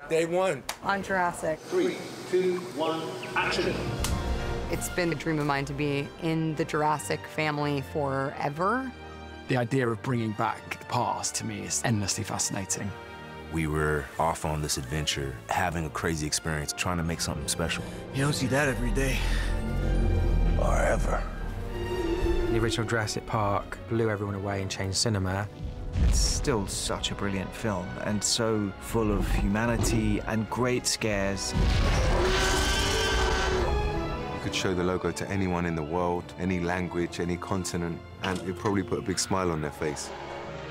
Day one. On Jurassic. 3, 2, 1, action. It's been a dream of mine to be in the Jurassic family forever. The idea of bringing back the past to me is endlessly fascinating. We were off on this adventure, having a crazy experience, trying to make something special. You don't see that every day. Or ever. The original Jurassic Park blew everyone away and changed cinema. It's still such a brilliant film and so full of humanity and great scares. You could show the logo to anyone in the world, any language, any continent, and it'd probably put a big smile on their face.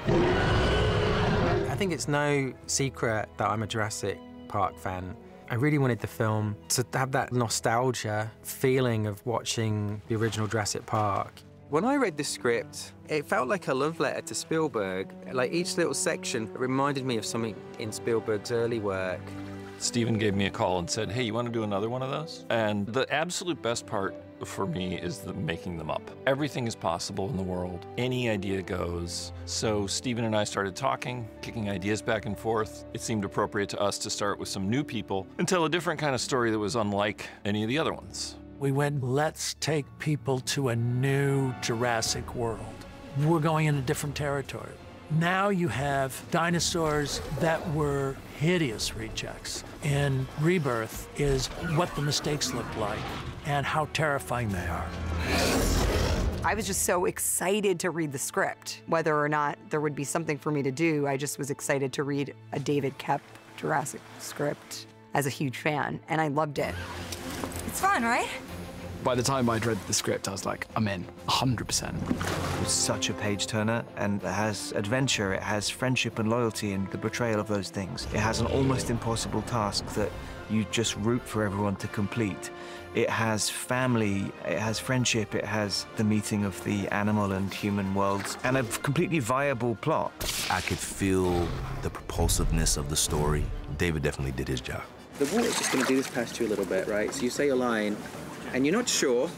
I think it's no secret that I'm a Jurassic Park fan. I really wanted the film to have that nostalgia feeling of watching the original Jurassic Park. When I read the script, it felt like a love letter to Spielberg. Like each little section reminded me of something in Spielberg's early work. Steven gave me a call and said, hey, you want to do another one of those? And the absolute best part for me is the making them up. Everything is possible in the world. Any idea goes. So Steven and I started talking, kicking ideas back and forth. It seemed appropriate to us to start with some new people and tell a different kind of story that was unlike any of the other ones. We went, let's take people to a new Jurassic World. We're going into different territory. Now you have dinosaurs that were hideous rejects. And Rebirth is what the mistakes look like and how terrifying they are. I was just so excited to read the script. Whether or not there would be something for me to do, I just was excited to read a David Koepp Jurassic script as a huge fan, and I loved it. It's fun, right? By the time I'd read the script, I was like, I'm in, 100%. It's such a page-turner, and it has adventure, it has friendship and loyalty and the betrayal of those things. It has an almost impossible task that you just root for everyone to complete. It has family, it has friendship, it has the meeting of the animal and human worlds, and a completely viable plot. I could feel the propulsiveness of the story. David definitely did his job. The water's just going to do this past you a little bit, right? So you say a line, and you're not sure.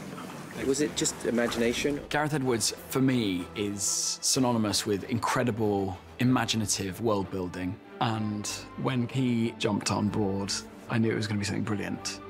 Was it just imagination? Gareth Edwards, for me, is synonymous with incredible, imaginative world building. And when he jumped on board, I knew it was going to be something brilliant.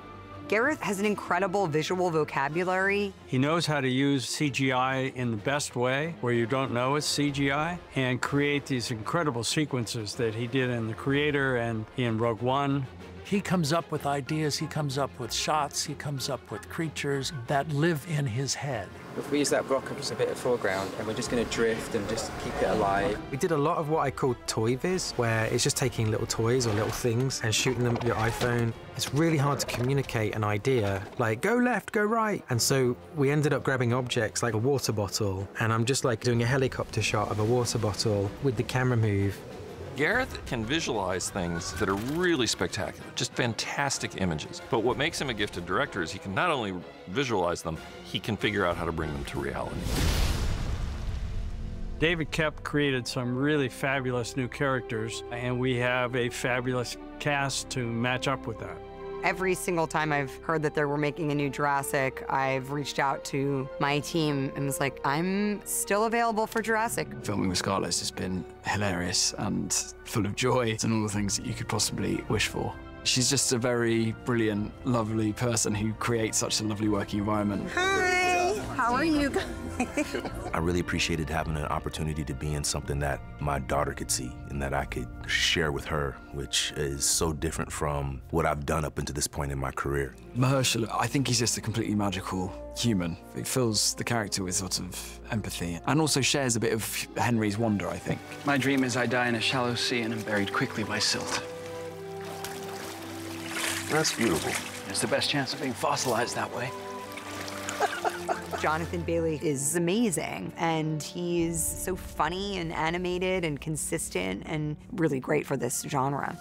Gareth has an incredible visual vocabulary. He knows how to use CGI in the best way, where you don't know it's CGI, and create these incredible sequences that he did in The Creator and in Rogue One. He comes up with ideas, he comes up with shots, he comes up with creatures that live in his head. If we use that rock as a bit of foreground, and we're just going to drift and just keep it alive. We did a lot of what I call toy viz, where it's just taking little toys or little things and shooting them with your iPhone. It's really hard to communicate an idea, like go left, go right. And so we ended up grabbing objects like a water bottle, and I'm just like doing a helicopter shot of a water bottle with the camera move. Gareth can visualize things that are really spectacular, just fantastic images. But what makes him a gifted director is he can not only visualize them, he can figure out how to bring them to reality. David Koepp created some really fabulous new characters, and we have a fabulous cast to match up with that. Every single time I've heard that they were making a new Jurassic, I've reached out to my team and was like, I'm still available for Jurassic. Filming with Scarlett has been hilarious and full of joy and all the things that you could possibly wish for. She's just a very brilliant, lovely person who creates such a lovely working environment. Hi, how are you guys? I really appreciated having an opportunity to be in something that my daughter could see and that I could share with her, which is so different from what I've done up until this point in my career. Mahershala, I think he's just a completely magical human. He fills the character with sort of empathy and also shares a bit of Henry's wonder, I think. My dream is I die in a shallow sea and am buried quickly by silt. That's beautiful. There's the best chance of being fossilized that way. Jonathan Bailey is amazing, and he's so funny and animated and consistent and really great for this genre.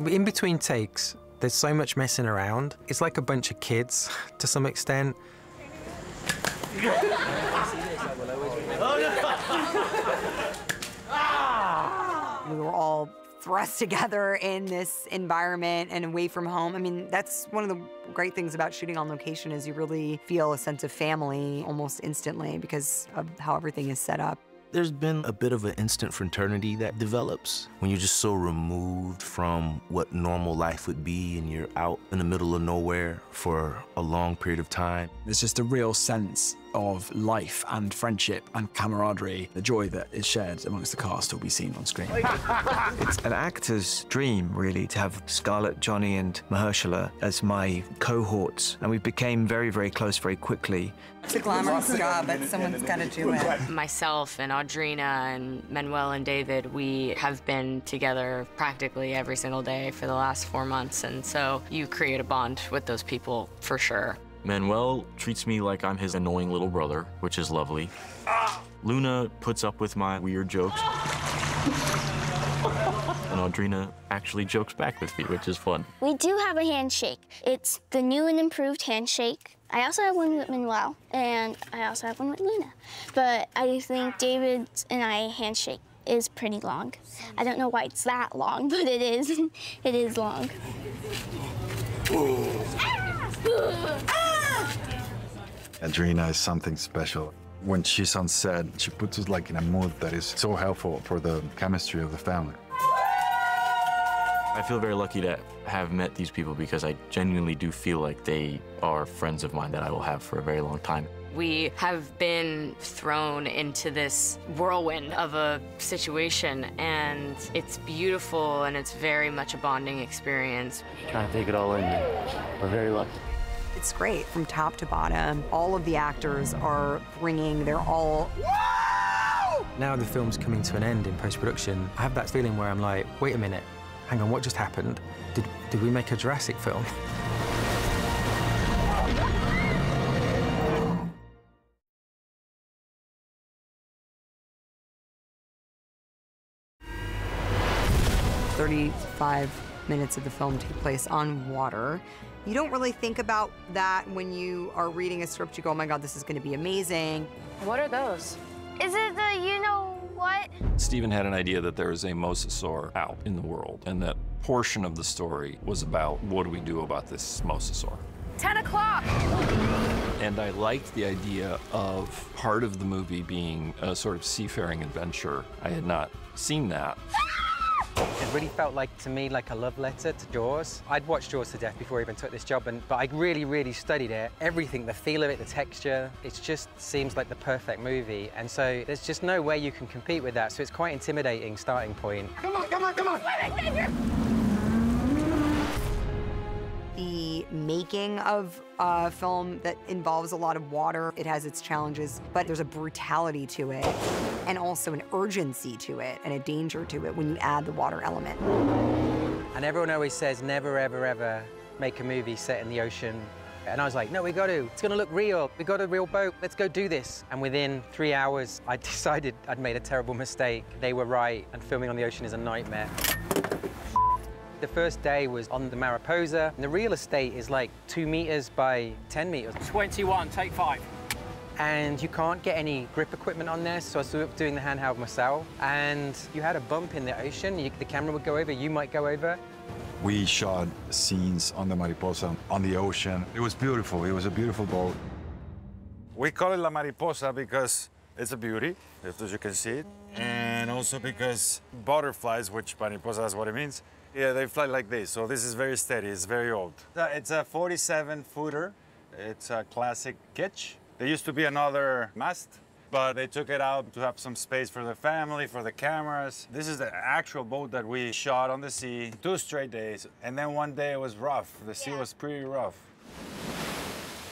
In between takes, there's so much messing around. It's like a bunch of kids to some extent. We were all thrust together in this environment and away from home. I mean, that's one of the great things about shooting on location is you really feel a sense of family almost instantly because of how everything is set up. There's been a bit of an instant fraternity that develops when you're just so removed from what normal life would be and you're out in the middle of nowhere for a long period of time. There's just a real sense of life and friendship and camaraderie. The joy that is shared amongst the cast will be seen on screen. It's an actor's dream, really, to have Scarlett, Johnny, and Mahershala as my cohorts, and we became very, very close very quickly. It's a glamorous job, but someone's got to do it. Myself and Audrina and Manuel and David, we have been together practically every single day for the last 4 months, and so you create a bond with those people for sure. Manuel treats me like I'm his annoying little brother, which is lovely. Luna puts up with my weird jokes. And Audrina actually jokes back with me, which is fun. We do have a handshake. It's the new and improved handshake. I also have one with Manuel, and I also have one with Luna. But I think David's and I handshake is pretty long. I don't know why it's that long, but it is. It is long. Audrina is something special. When she's on set, she puts us like in a mood that is so helpful for the chemistry of the family. I feel very lucky to have met these people because I genuinely do feel like they are friends of mine that I will have for a very long time. We have been thrown into this whirlwind of a situation, and it's beautiful, and it's very much a bonding experience. Trying to take it all in. We're very lucky. It's great from top to bottom. All of the actors are bringing their all. Whoa! Now the film's coming to an end in post-production, I have that feeling where I'm like, wait a minute, hang on, what just happened? Did we make a Jurassic film? "35 minutes of the film take place on water. You don't really think about that when you are reading a script. You go, oh my God, this is going to be amazing. What are those? Is it the you-know-what? Stephen had an idea that there is a mosasaur out in the world, and that portion of the story was about what do we do about this mosasaur. 10 o'clock! And I liked the idea of part of the movie being a sort of seafaring adventure. I had not seen that. It really felt like, to me, like a love letter to Jaws. I'd watched Jaws to death before I even took this job, but I really, really studied it. Everything, the feel of it, the texture, it just seems like the perfect movie. And so there's just no way you can compete with that. So it's quite intimidating starting point. Come on, come on, come on! The making of a film that involves a lot of water, it has its challenges, but there's a brutality to it, and also an urgency to it, and a danger to it when you add the water element. And everyone always says, never, ever, ever make a movie set in the ocean. And I was like, no, we got to. It's going to look real. We got a real boat. Let's go do this. And within 3 hours, I decided I'd made a terrible mistake. They were right, and filming on the ocean is a nightmare. The first day was on the Mariposa, and the real estate is like 2 meters by 10 meters. 21, take 5. And you can't get any grip equipment on there, so I was doing the handheld myself. And you had a bump in the ocean, the camera would go over, you might go over. We shot scenes on the Mariposa, on the ocean. It was beautiful. It was a beautiful boat. We call it La Mariposa because it's a beauty, as you can see it. And also because butterflies, which Mariposa is what it means, yeah, they fly like this, so this is very steady, it's very old. It's a 47-footer. It's a classic kitsch. There used to be another mast, but they took it out to have some space for the family, for the cameras. This is the actual boat that we shot on the sea 2 straight days. And then one day it was rough. The sea was pretty rough.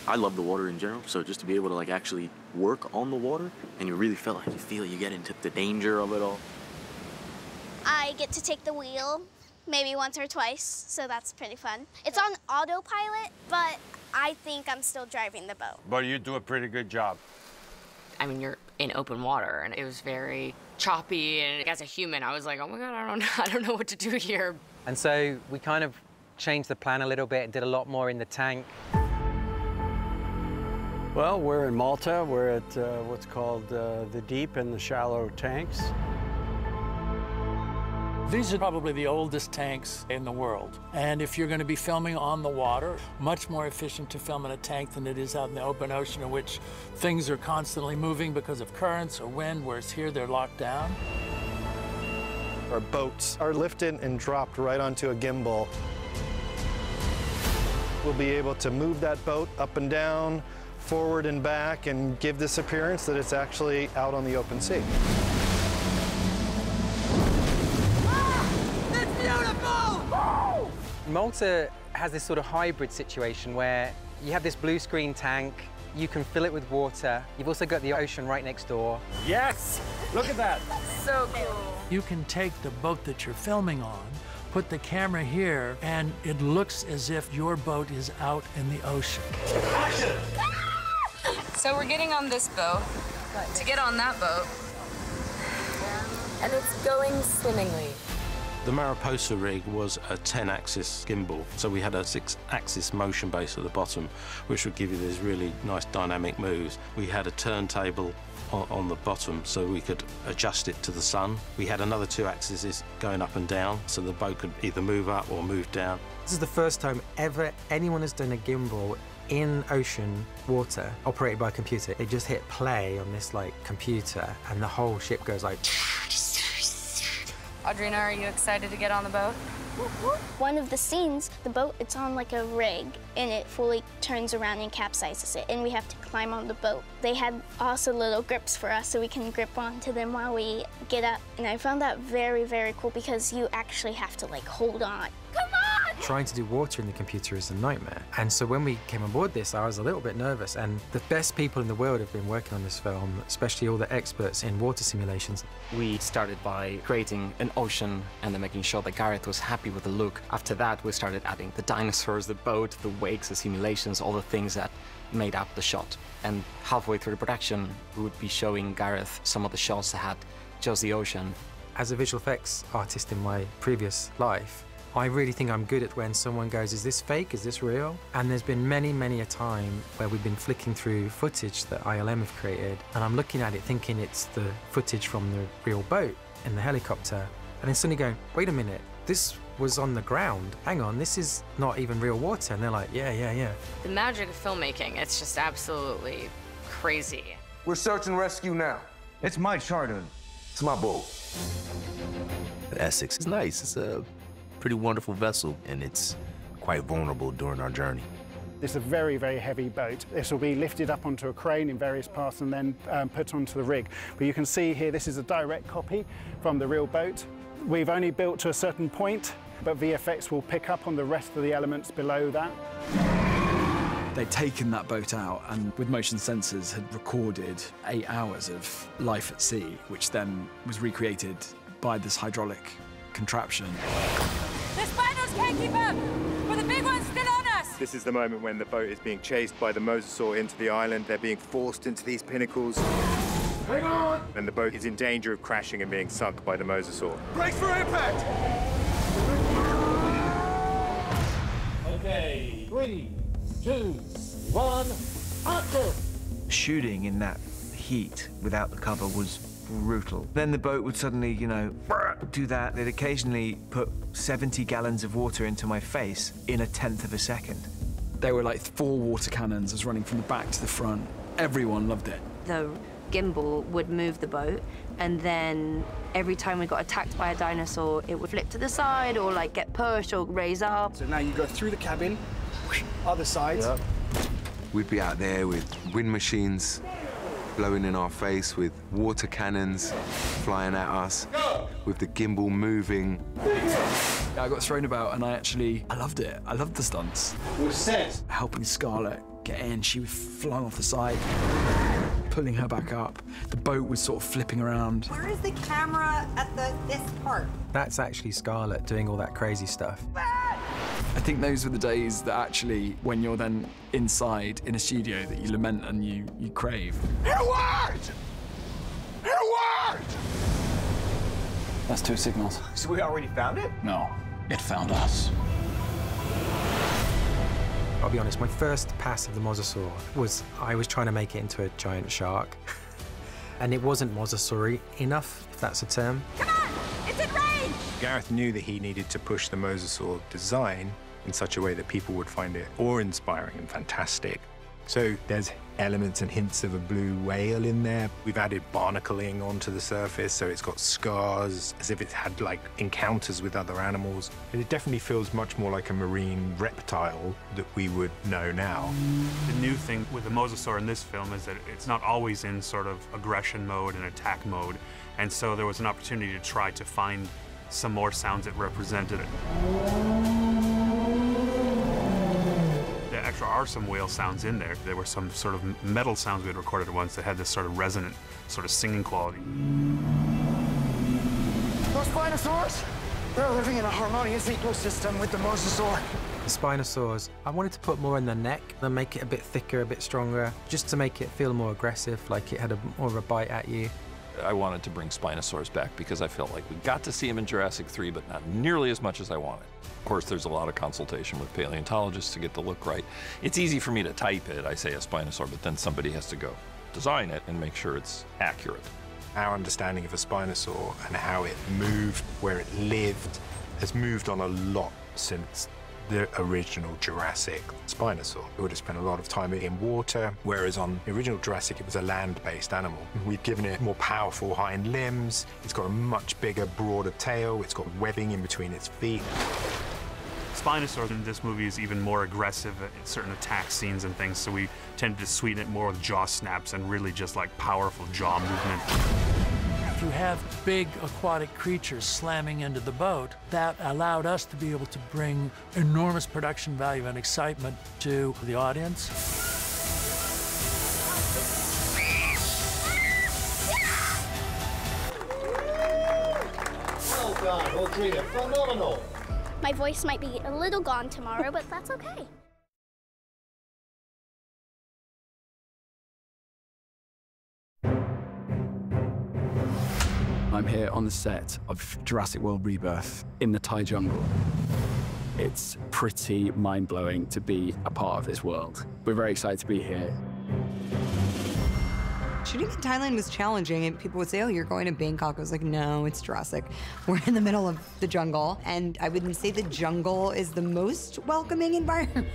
I love the water in general, so just to be able to like actually work on the water, and you really feel you get into the danger of it all. I get to take the wheel maybe once or twice, so that's pretty fun. It's on autopilot, but I think I'm still driving the boat. But you do a pretty good job. I mean, you're in open water, and it was very choppy, and as a human, I was like, oh my God, I don't know what to do here. And so we kind of changed the plan a little bit and did a lot more in the tank. Well, we're in Malta. We're at what's called the deep and the shallow tanks. These are probably the oldest tanks in the world. And if you're going to be filming on the water, much more efficient to film in a tank than it is out in the open ocean, in which things are constantly moving because of currents or wind, whereas here they're locked down. Our boats are lifted and dropped right onto a gimbal. We'll be able to move that boat up and down, forward and back, and give this appearance that it's actually out on the open sea. Malta has this sort of hybrid situation where you have this blue screen tank, you can fill it with water, you've also got the ocean right next door. Yes! Look at that! So cool. You can take the boat that you're filming on, put the camera here, and it looks as if your boat is out in the ocean. Action! So we're getting on this boat to get on that boat, and it's going swimmingly. The Mariposa rig was a 10-axis gimbal, so we had a 6-axis motion base at the bottom, which would give you these really nice dynamic moves. We had a turntable on the bottom, so we could adjust it to the sun. We had another 2 axes going up and down, so the boat could either move up or move down. This is the first time ever anyone has done a gimbal in ocean water operated by a computer. They just hit play on this computer and the whole ship goes like. Audrina, are you excited to get on the boat? One of the scenes, the boat, it's on like a rig, and it fully turns around and capsizes it, and we have to climb on the boat. They had also little grips for us so we can grip onto them while we get up, and I found that very, very cool because you actually have to hold on. Come on! Trying to do water in the computer is a nightmare. And so when we came aboard this, I was a little bit nervous, and the best people in the world have been working on this film, especially all the experts in water simulations. We started by creating an ocean and then making sure that Gareth was happy with the look. After that, we started adding the dinosaurs, the boat, the wakes, the simulations, all the things that made up the shot. And halfway through the production, we would be showing Gareth some of the shots that had just the ocean. As a visual effects artist in my previous life, I really think I'm good at when someone goes, is this fake, is this real? And there's been many, many a time where we've been flicking through footage that ILM have created, and I'm looking at it thinking it's the footage from the real boat in the helicopter, and then suddenly going, wait a minute, this was on the ground. Hang on, this is not even real water. And they're like, yeah. The magic of filmmaking, it's just absolutely crazy. We're search and rescue now. It's my charter. It's my boat. The Essex is nice. It's a pretty wonderful vessel, and it's quite vulnerable during our journey. It's a very, very heavy boat. This will be lifted up onto a crane in various parts and then put onto the rig. But you can see here, this is a direct copy from the real boat. We've only built to a certain point, but VFX will pick up on the rest of the elements below that. They'd taken that boat out and with motion sensors had recorded 8 hours of life at sea, which then was recreated by this hydraulic contraption. The spiders can't keep up, but the big one's still on us. This is the moment when the boat is being chased by the mosasaur into the island. They're being forced into these pinnacles. Hang on! And the boat is in danger of crashing and being sunk by the mosasaur. Brace for impact! Okay, 3, 2, 1, action! Shooting in that heat without the cover was brutal. Then the boat would suddenly, do that. They'd occasionally put 70 gallons of water into my face in 1/10 of a second. There were 4 water cannons as running from the back to the front. Everyone loved it. The gimbal would move the boat, and then every time we got attacked by a dinosaur, it would flip to the side or get pushed or raise up. So now you go through the cabin, other side. Yep. We'd be out there with wind machines blowing in our face, with water cannons flying at us, with the gimbal moving. I got thrown about and I loved it. I loved the stunts. We're set. Helping Scarlett get in, she was flung off the side, pulling her back up. The boat was sort of flipping around. Where is the camera at this part? That's actually Scarlett doing all that crazy stuff. I think those were the days that actually, when you're then inside in a studio, that you lament and you crave. Hereward! Hereward! That's 2 signals. So we already found it? No, it found us. I'll be honest, my first pass of the mosasaur was I was trying to make it into a giant shark. And it wasn't mosasaur-y enough, if that's a term. Come on! It's in range! mine! Gareth knew that he needed to push the mosasaur design in such a way that people would find it awe-inspiring and fantastic. So there's elements and hints of a blue whale in there. We've added barnacling onto the surface, so it's got scars, as if it's had, like, encounters with other animals. It definitely feels much more like a marine reptile that we would know now. The new thing with the mosasaur in this film is that it's not always in sort of aggression mode and attack mode, and so there was an opportunity to try to find some more sounds that represented it. There actually are some whale sounds in there. There were some sort of metal sounds we had recorded at once that had this sort of resonant, sort of singing quality. Those Spinosaurs, they're living in a harmonious ecosystem with the mosasaur. The Spinosaurs, I wanted to put more in the neck and make it a bit thicker, a bit stronger, just to make it feel more aggressive, like it had more of a bite at you. I wanted to bring Spinosaurs back because I felt like we got to see them in Jurassic 3, but not nearly as much as I wanted. Of course, there's a lot of consultation with paleontologists to get the look right. It's easy for me to type it, I say a Spinosaur, but then somebody has to go design it and make sure it's accurate. Our understanding of a Spinosaur and how it moved, where it lived, has moved on a lot since the original Jurassic Spinosaur. It would have spent a lot of time in water, whereas on the original Jurassic, it was a land-based animal. We've given it more powerful hind limbs, it's got a much bigger, broader tail, it's got webbing in between its feet. Spinosaur in this movie is even more aggressive in certain attack scenes and things, so we tended to sweeten it more with jaw snaps and really just like powerful jaw movement. If you have big aquatic creatures slamming into the boat, that allowed us to be able to bring enormous production value and excitement to the audience. Well done, Audrina, phenomenal. My voice might be a little gone tomorrow, but that's okay. I'm here on the set of Jurassic World Rebirth in the Thai jungle. It's pretty mind-blowing to be a part of this world. We're very excited to be here. Shooting in Thailand was challenging, and people would say, oh, you're going to Bangkok. I was like, no, it's Jurassic. We're in the middle of the jungle, and I wouldn't say the jungle is the most welcoming environment.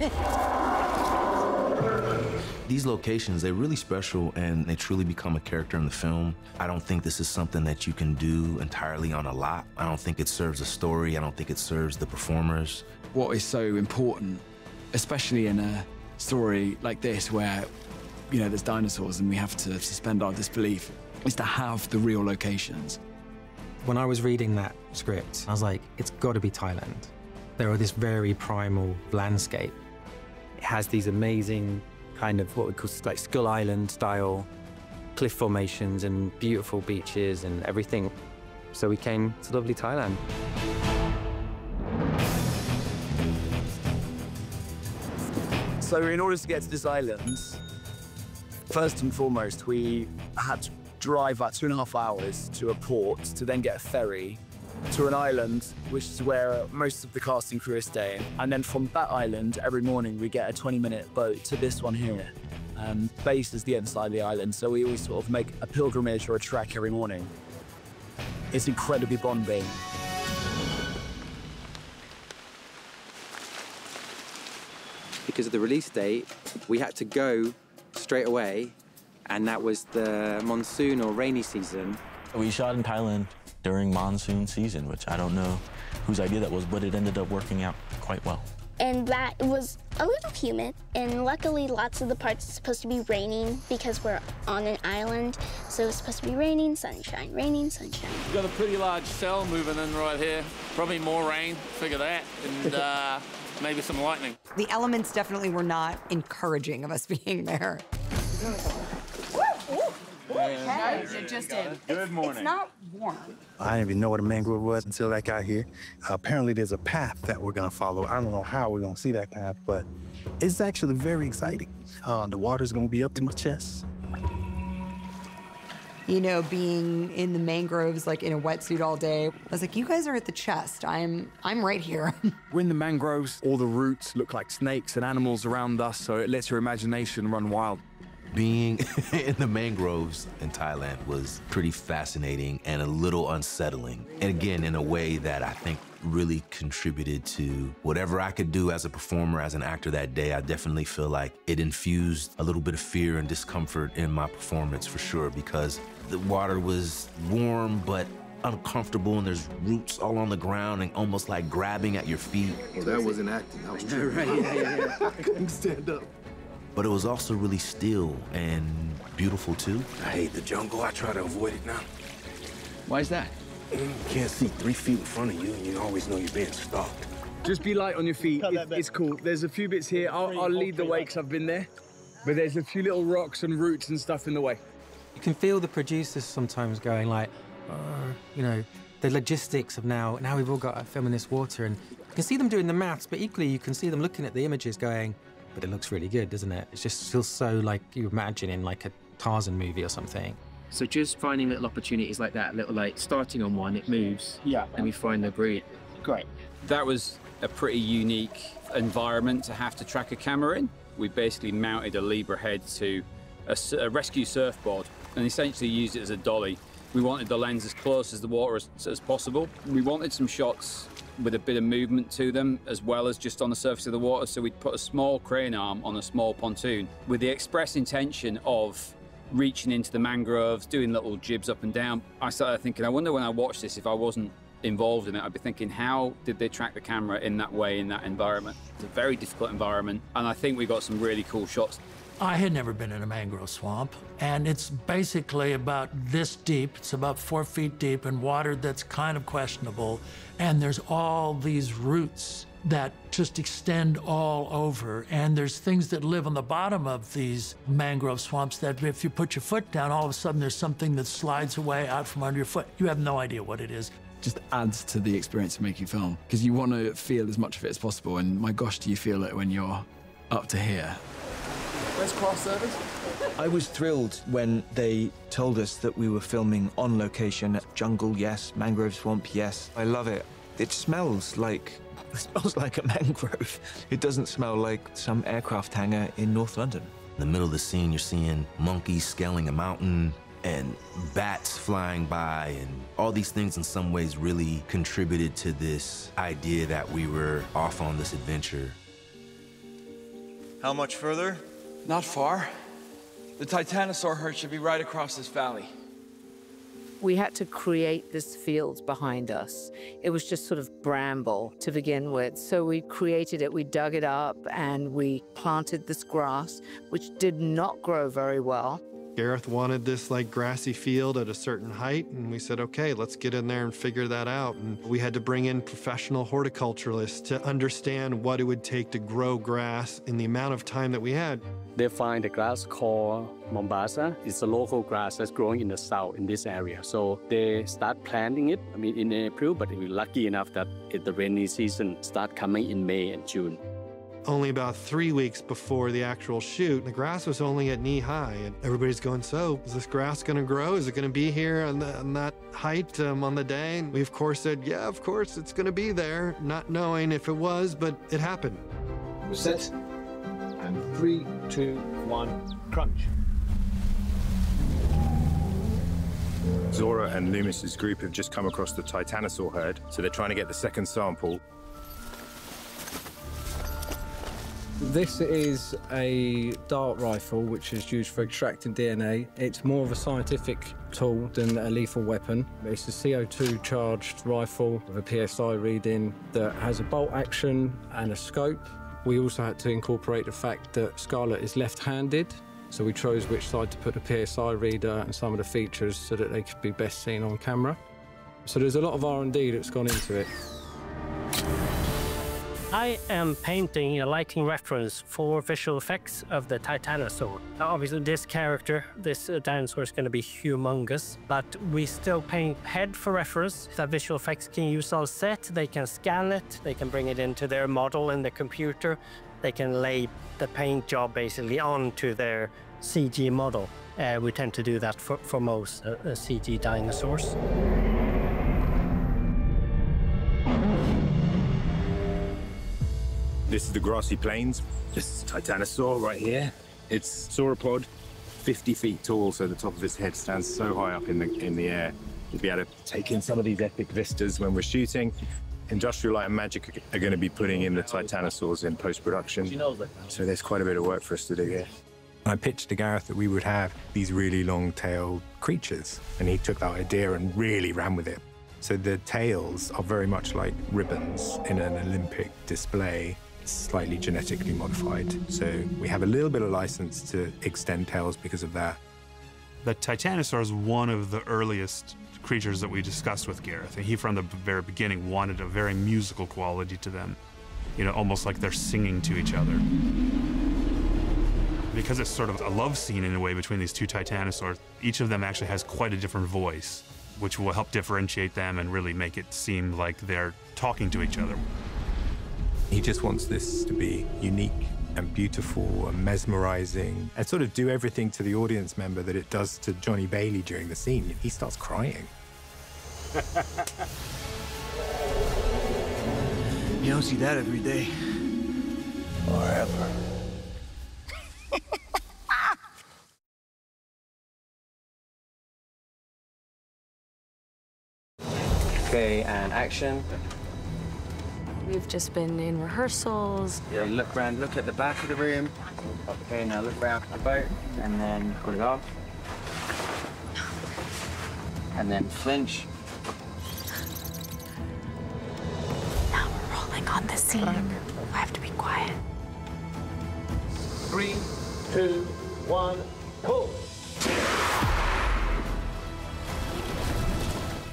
These locations, they're really special and they truly become a character in the film. I don't think this is something that you can do entirely on a lot. I don't think it serves a story. I don't think it serves the performers. What is so important, especially in a story like this where, you know, there's dinosaurs and we have to suspend our disbelief, is to have the real locations. When I was reading that script, I was like, it's got to be Thailand. There are this very primal landscape. It has these amazing kind of what we call like Skull Island style cliff formations and beautiful beaches and everything. So we came to lovely Thailand. So in order to get to this island, first and foremost, we had to drive about 2.5 hours to a port to then get a ferry to an island, which is where most of the cast and crew are staying. And then from that island, every morning we get a 20-minute boat to this one here. Base is the other side of the island, so we always sort of make a pilgrimage or a trek every morning. It's incredibly bonding. Because of the release date, we had to go straight away, and that was the monsoon or rainy season. We shot in Thailand during monsoon season, which I don't know whose idea that was, but it ended up working out quite well. And that was a little humid, and luckily lots of the parts are supposed to be raining because we're on an island, so it's supposed to be raining, sunshine, raining, sunshine. We've got a pretty large cell moving in right here. Probably more rain, figure that, and maybe some lightning. The elements definitely were not encouraging of us being there. It just did. Good morning. It's not warm. I didn't even know what a mangrove was until I got here. Apparently there's a path that we're gonna follow. I don't know how we're gonna see that path, but it's actually very exciting. The water's gonna be up to my chest. You know, being in the mangroves, like in a wetsuit all day, I was like, you guys are at the chest. I'm right here. We're in the mangroves. All the roots look like snakes and animals around us, so it lets your imagination run wild. Being in the mangroves in Thailand was pretty fascinating and a little unsettling. And again, in a way that I think really contributed to whatever I could do as a performer, as an actor that day. I definitely feel like it infused a little bit of fear and discomfort in my performance for sure, because the water was warm but uncomfortable, and there's roots all on the ground and almost like grabbing at your feet. Well, that wasn't acting, that was true. Right, yeah. I couldn't stand up. But it was also really still and beautiful too. I hate the jungle. I try to avoid it now. Why is that? You can't see 3 feet in front of you, and you always know you're being stalked. Just be light on your feet. It's cool. There's a few bits here. I'll lead the way because I've been there. But there's a few little rocks and roots and stuff in the way. You can feel the producers sometimes going like, you know, the logistics of now we've all got to film in this water, and you can see them doing the maths, but equally you can see them looking at the images going, but it looks really good, doesn't it? It just feels so like you imagine in like a Tarzan movie or something. So just finding little opportunities like that, little like starting on one, it moves. Yeah. And we find the breed. Great. That was a pretty unique environment to have to track a camera in. We basically mounted a Libra head to a rescue surfboard and essentially used it as a dolly. We wanted the lens as close as the water as possible. We wanted some shots with a bit of movement to them as well as just on the surface of the water, so we'd put a small crane arm on a small pontoon with the express intention of reaching into the mangroves, doing little jibs up and down. I started thinking, I wonder when I watch this, if I wasn't involved in it, I'd be thinking, how did they track the camera in that way, in that environment? It's a very difficult environment, and I think we got some really cool shots. I had never been in a mangrove swamp, and it's basically about this deep. It's about 4 feet deep in water that's kind of questionable, and there's all these roots that just extend all over, and there's things that live on the bottom of these mangrove swamps that if you put your foot down, all of a sudden there's something that slides away out from under your foot. You have no idea what it is. Just adds to the experience of making film, because you want to feel as much of it as possible, and my gosh, do you feel it when you're up to here. Where's craft service? I was thrilled when they told us that we were filming on location. Jungle, yes. Mangrove swamp, yes. I love it. It smells like a mangrove. It doesn't smell like some aircraft hangar in North London. In the middle of the scene, you're seeing monkeys scaling a mountain and bats flying by, and all these things in some ways really contributed to this idea that we were off on this adventure. How much further? Not far. The Titanosaur herd should be right across this valley. We had to create this field behind us. It was just sort of bramble to begin with. So we created it, we dug it up, and we planted this grass, which did not grow very well. Gareth wanted this like grassy field at a certain height, and we said, okay, let's get in there and figure that out. And we had to bring in professional horticulturalists to understand what it would take to grow grass in the amount of time that we had. They find a grass called Mombasa. It's a local grass that's growing in the south in this area. So they start planting it, in April, but we're lucky enough that the rainy season start coming in May and June. Only about 3 weeks before the actual shoot, the grass was only at knee high, and everybody's going, so is this grass going to grow? Is it going to be here on that height on the day? And we, of course, said, yeah, of course, it's going to be there, not knowing if it was, but it happened. Set. And 3, 2, 1, crunch. Zora and Loomis's group have just come across the Titanosaur herd, so they're trying to get the second sample. This is a dart rifle, which is used for extracting DNA. It's more of a scientific tool than a lethal weapon. It's a CO2 charged rifle with a PSI reading that has a bolt action and a scope. We also had to incorporate the fact that Scarlett is left-handed, so we chose which side to put the PSI reader and some of the features so that they could be best seen on camera. So there's a lot of R&D that's gone into it. I am painting a lighting reference for visual effects of the Titanosaur. Obviously, this character, this dinosaur, is going to be humongous, but we still paint head for reference. That visual effects can use on set. They can scan it. They can bring it into their model in the computer. They can lay the paint job basically onto their CG model. We tend to do that for most CG dinosaurs. This is the grassy plains. This is Titanosaur right here. It's sauropod. 50 feet tall, so the top of its head stands so high up in the air. You'll be able to take in some of these epic vistas when we're shooting. Industrial Light and Magic are going to be putting in the Titanosaurs in post-production, so there's quite a bit of work for us to do here. I pitched to Gareth that we would have these really long-tailed creatures, and he took that idea and really ran with it. So the tails are very much like ribbons in an Olympic display, slightly genetically modified. So we have a little bit of license to extend tails because of that. The Titanosaur is one of the earliest creatures that we discussed with Gareth, and he from the very beginning wanted a very musical quality to them, you know, almost like they're singing to each other. Because it's sort of a love scene in a way between these two Titanosaurs, each of them actually has quite a different voice, which will help differentiate them and really make it seem like they're talking to each other. He just wants this to be unique and beautiful and mesmerizing and sort of do everything to the audience member that it does to Johnny Bailey during the scene. He starts crying. You don't see that every day. Or ever. Okay, and action. We've just been in rehearsals. Yeah, look around, look at the back of the room. Okay, now look around the boat, and then put it off. And then flinch. Now we're rolling on the scene. I have to be quiet. 3, 2, 1, pull!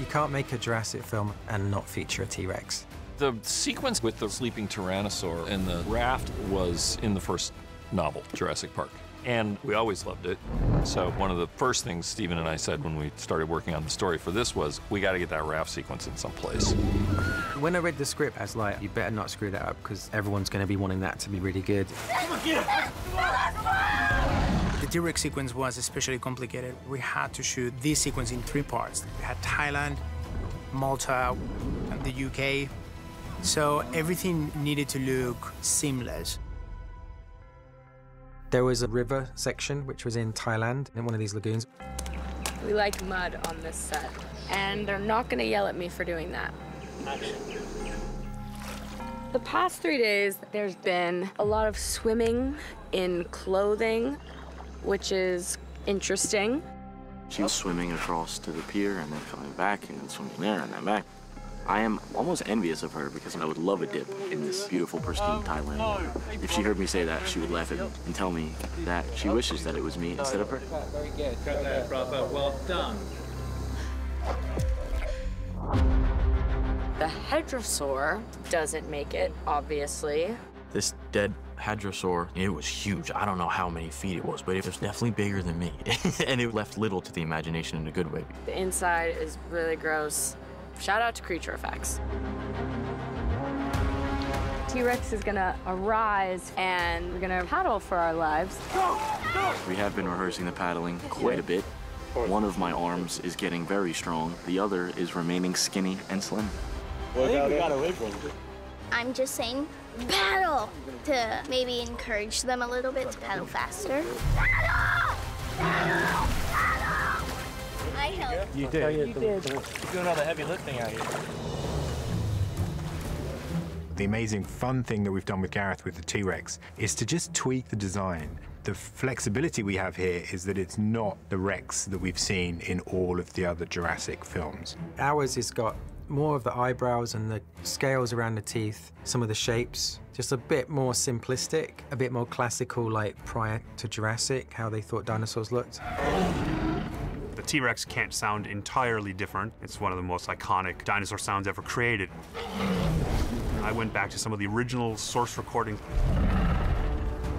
You can't make a Jurassic film and not feature a T-Rex. The sequence with the sleeping Tyrannosaur and the raft was in the first novel, Jurassic Park. And we always loved it. So one of the first things Stephen and I said when we started working on the story for this was, we got to get that raft sequence in some place. When I read the script, I was like, you better not screw that up because everyone's going to be wanting that to be really good. The T-Rex sequence was especially complicated. We had to shoot this sequence in 3 parts. We had Thailand, Malta, and the UK. So everything needed to look seamless. There was a river section, which was in Thailand, in one of these lagoons. We like mud on this set, and they're not gonna yell at me for doing that. The past 3 days, there's been a lot of swimming in clothing, which is interesting. She was swimming across to the pier and then coming back and then swimming there and then back. I am almost envious of her because I would love a dip in this beautiful, pristine Thailand. If she heard me say that, she would laugh at me and tell me that she wishes that it was me instead of her. Very good. Cut that, bravo. Well done. The Hadrosaur doesn't make it, obviously. This dead Hadrosaur, it was huge. I don't know how many feet it was, but it was definitely bigger than me. And it left little to the imagination in a good way. The inside is really gross. Shout out to Creature Effects. T-Rex is gonna arise and we're gonna paddle for our lives. We have been rehearsing the paddling quite a bit. One of my arms is getting very strong. The other is remaining skinny and slim. I think we got away from it. I'm just saying paddle to maybe encourage them a little bit to paddle faster. Paddle! Paddle! Paddle! I helped. You did. You did. You're doing all the heavy lifting out here. The amazing fun thing that we've done with Gareth with the T-Rex is to just tweak the design. The flexibility we have here is that it's not the Rex that we've seen in all of the other Jurassic films. Ours has got more of the eyebrows and the scales around the teeth, some of the shapes, just a bit more simplistic, a bit more classical like prior to Jurassic, how they thought dinosaurs looked. The T-Rex can't sound entirely different. It's one of the most iconic dinosaur sounds ever created. I went back to some of the original source recordings.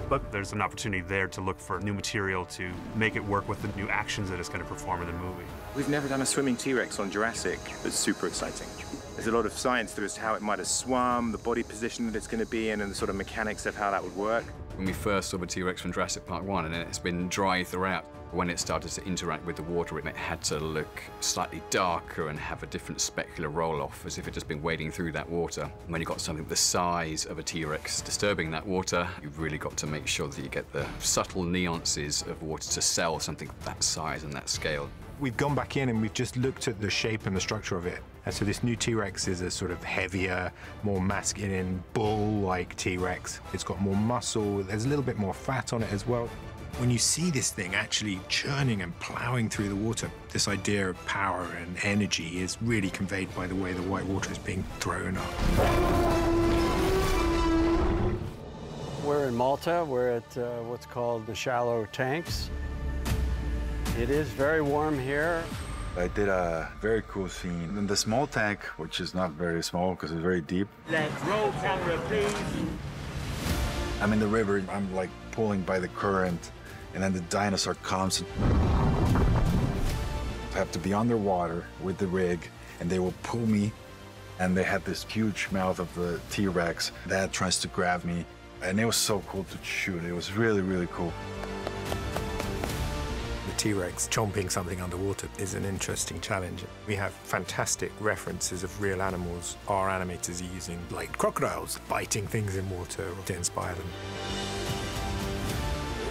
But there's an opportunity there to look for new material to make it work with the new actions that it's going to perform in the movie. We've never done a swimming T-Rex on Jurassic. It's super exciting. There's a lot of science to as to how it might have swum, the body position that it's going to be in, and the sort of mechanics of how that would work. When we first saw the T-Rex from Jurassic Park 1, and it's been dry throughout. When it started to interact with the water, it had to look slightly darker and have a different specular roll-off, as if it just been wading through that water. When you've got something the size of a T-Rex disturbing that water, you've really got to make sure that you get the subtle nuances of water to sell something that size and that scale. We've gone back in and we've just looked at the shape and the structure of it. And so this new T-Rex is a sort of heavier, more masculine, bull-like T-Rex. It's got more muscle, there's a little bit more fat on it as well. When you see this thing actually churning and plowing through the water, this idea of power and energy is really conveyed by the way the white water is being thrown up. We're in Malta. We're at what's called the shallow tanks. It is very warm here. I did a very cool scene in the small tank, which is not very small because it's very deep. Let's roll camera, please. I'm in the river. I'm like pulling by the current, and then the dinosaur comes. I have to be underwater with the rig, and they will pull me. And they had this huge mouth of the T-Rex that tries to grab me. And it was so cool to shoot. It was really, really cool. The T-Rex chomping something underwater is an interesting challenge. We have fantastic references of real animals our animators are using, like crocodiles biting things in water to inspire them.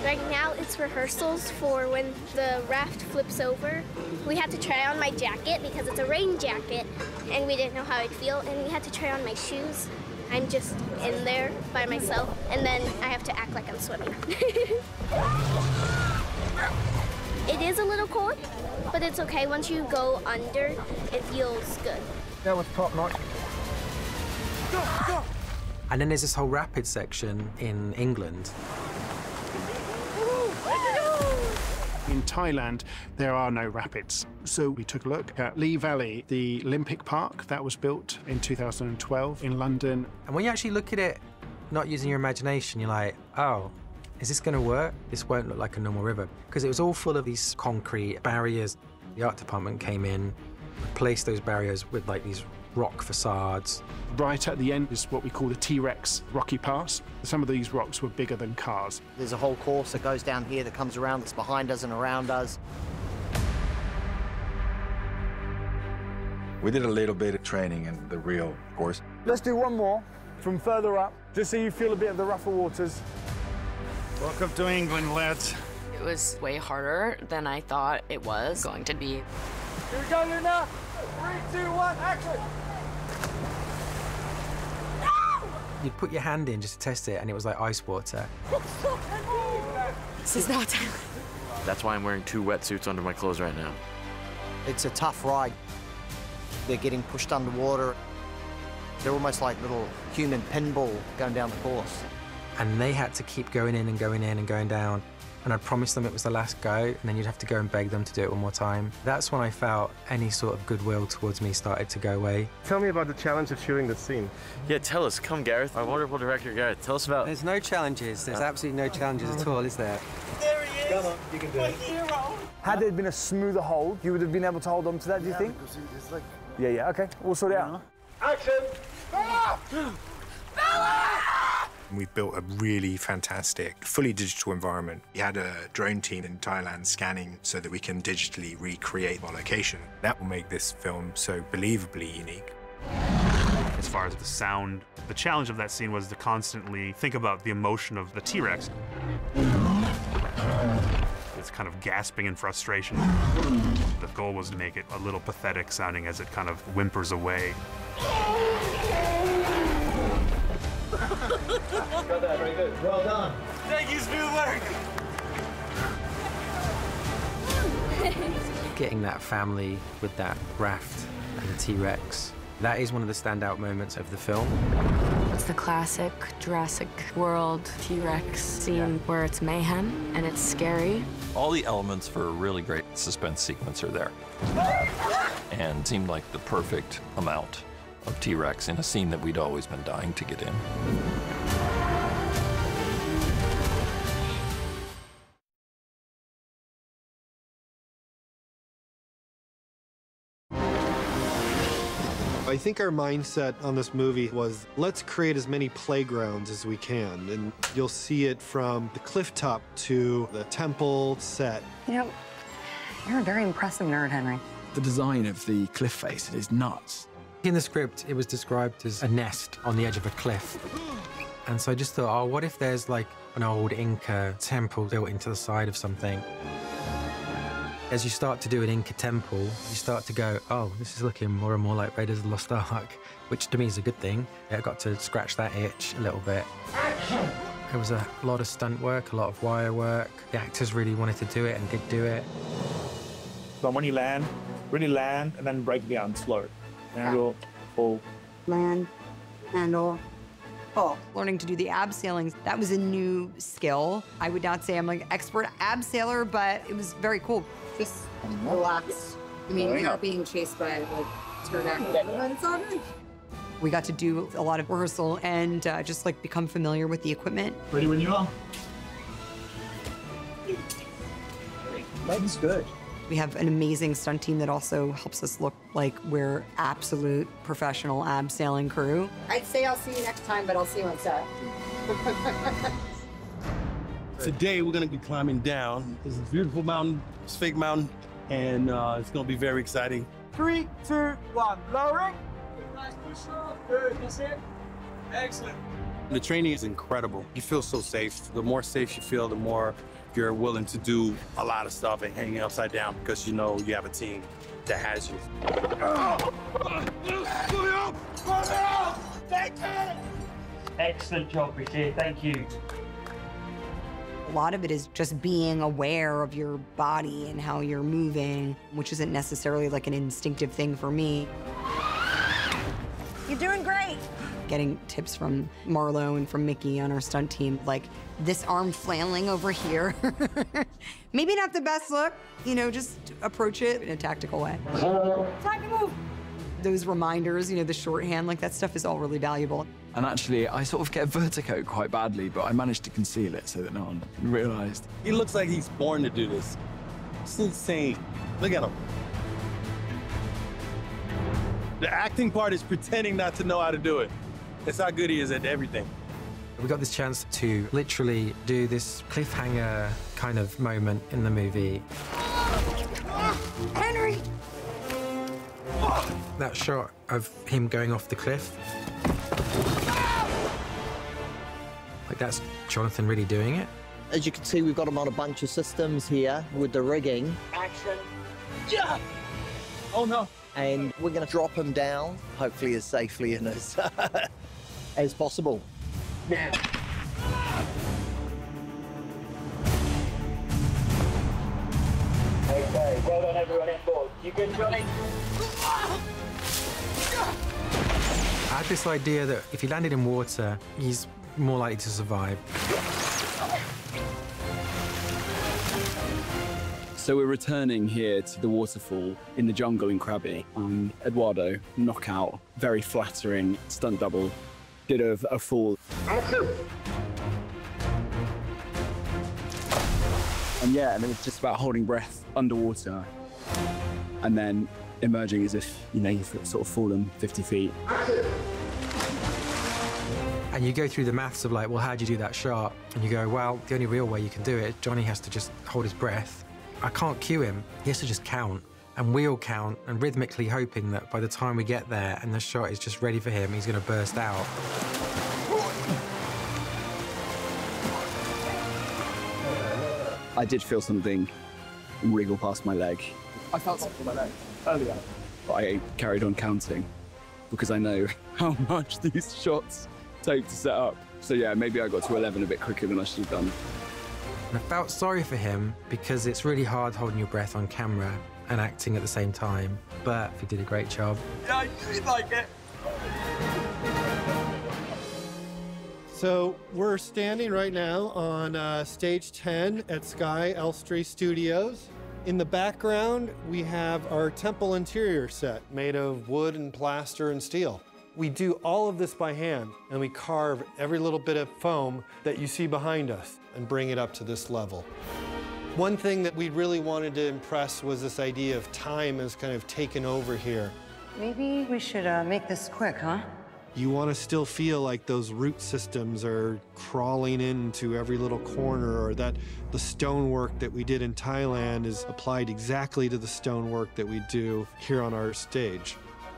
Right now it's rehearsals for when the raft flips over. We had to try on my jacket because it's a rain jacket and we didn't know how it'd feel, and we had to try on my shoes. I'm just in there by myself, and then I have to act like I'm swimming. It is a little cold, but it's okay. Once you go under, it feels good. That was top notch. Go, go. And then there's this whole rapid section in England. In Thailand, there are no rapids. So we took a look at Lee Valley, the Olympic Park that was built in 2012 in London. And when you actually look at it, not using your imagination, you're like, oh, is this going to work? This won't look like a normal river. Because it was all full of these concrete barriers. The art department came in, replaced those barriers with like these rock facades. Right at the end is what we call the T-Rex Rocky Pass. Some of these rocks were bigger than cars. There's a whole course that goes down here that comes around, that's behind us and around us. We did a little bit of training in the real course. Let's do one more from further up, just so you feel a bit of the rougher waters. Welcome to England, lads. It was way harder than I thought it was going to be. Here we go, Luna. 3, 2, 1, action! You'd put your hand in just to test it, and it was like ice water. This is not. That's why I'm wearing 2 wetsuits under my clothes right now. It's a tough ride. They're getting pushed underwater. They're almost like little human pinball going down the course. And they had to keep going in and going in and going down. And I'd promised them it was the last go, and then you'd have to go and beg them to do it one more time. That's when I felt any sort of goodwill towards me started to go away. Tell me about the challenge of shooting the scene. Yeah, tell us. Come, Gareth. Our wonderful director, Gareth. Tell us about... There's no challenges. There's absolutely no challenges at all, is there? There he is. Come on, you can do it. Hero. Had there been a smoother hold, you would have been able to hold on to that, do you think? It's like... Yeah, okay. We'll sort it out. Action! We've built a really fantastic, fully digital environment. We had a drone team in Thailand scanning so that we can digitally recreate our location. That will make this film so believably unique. As far as the sound, the challenge of that scene was to constantly think about the emotion of the T-Rex. It's kind of gasping in frustration. The goal was to make it a little pathetic sounding as it kind of whimpers away. Got that, very good. Well done. Thank you, Spielberg. Getting that family with that raft and the T-Rex, that is one of the standout moments of the film. It's the classic Jurassic World T-Rex scene where it's mayhem and it's scary. All the elements for a really great suspense sequence are there. And seemed like the perfect amount of T-Rex in a scene that we'd always been dying to get in. I I think our mindset on this movie was, let's create as many playgrounds as we can. And you'll see it from the cliff top to the temple set. You know, you're a very impressive nerd, Henry. The design of the cliff face is nuts. In the script, it was described as a nest on the edge of a cliff. And so I just thought, oh, what if there's like an old Inca temple built into the side of something? As you start to do an Inca temple, you start to go, oh, this is looking more and more like Raiders of the Lost Ark, which to me is a good thing. I got to scratch that itch a little bit. There was a lot of stunt work, a lot of wire work. The actors really wanted to do it and did do it. So when you land, really land, and then break down slow. Handle, pull. Land, handle, pull. Learning to do the abseilings, that was a new skill. I would not say I'm like an expert abseiler, but it was very cool. Just relax. I mean, you're not being chased by like turtle. It's all good. We got to do a lot of rehearsal and just like become familiar with the equipment. Ready when you are. That's good. We have an amazing stunt team that also helps us look like we're absolute professional abseiling crew. I'd say I'll see you next time, but I'll see you on set. Today, we're gonna be climbing down. This is a beautiful mountain, it's a fake mountain, and it's gonna be very exciting. 3, 2, 1, lowering. Nice push up. Good, that's it. Excellent. The training is incredible. You feel so safe. The more safe you feel, the more you're willing to do a lot of stuff and hanging upside down because you know you have a team that has you. Excellent job, Ricky. Thank you. A lot of it is just being aware of your body and how you're moving, which isn't necessarily like an instinctive thing for me. You're doing great. Getting tips from Marlo and from Mickey on our stunt team, like this arm flailing over here. Maybe not the best look, you know, just approach it in a tactical way. Time to move. Those reminders, you know, the shorthand, like that stuff is all really valuable. And actually, I sort of get vertigo quite badly, but I managed to conceal it so that no one realized. He looks like he's born to do this. It's insane. Look at him. The acting part is pretending not to know how to do it. That's how good he is at everything. We got this chance to literally do this cliffhanger kind of moment in the movie. Henry! That shot of him going off the cliff. Like that's Jonathan really doing it. As you can see, we've got him on a bunch of systems here with the rigging. Action. Yeah! Oh no. And we're going to drop him down, hopefully as safely and as, as possible. Now. Okay, well done everyone on board. You good, Johnny? I had this idea that if he landed in water, he's more likely to survive. So we're returning here to the waterfall in the jungle in Krabi, and Eduardo, knockout, very flattering stunt double, did a fall. And yeah, and it was just about holding breath underwater and then emerging as if, you know, you've sort of fallen 50 feet. And you go through the maths of like, well, how'd you do that shot? And you go, well, the only real way you can do it, Johnny has to just hold his breath. I can't cue him. He has to just count. And we'll count and rhythmically hoping that by the time we get there and the shot is just ready for him, he's going to burst out. I did feel something wriggle past my leg. I felt something in my leg earlier. But I carried on counting because I know how much these shots take to set up. So yeah, maybe I got to 11 a bit quicker than I should have done. And I felt sorry for him because it's really hard holding your breath on camera and acting at the same time, but he did a great job. Yeah, I did like it. So we're standing right now on stage 10 at Sky Elstree Studios. In the background, we have our temple interior set made of wood and plaster and steel. We do all of this by hand, and we carve every little bit of foam that you see behind us and bring it up to this level. One thing that we really wanted to impress was this idea of time has kind of taken over here. Maybe we should make this quick, huh? You want to still feel like those root systems are crawling into every little corner, or that the stonework that we did in Thailand is applied exactly to the stonework that we do here on our stage.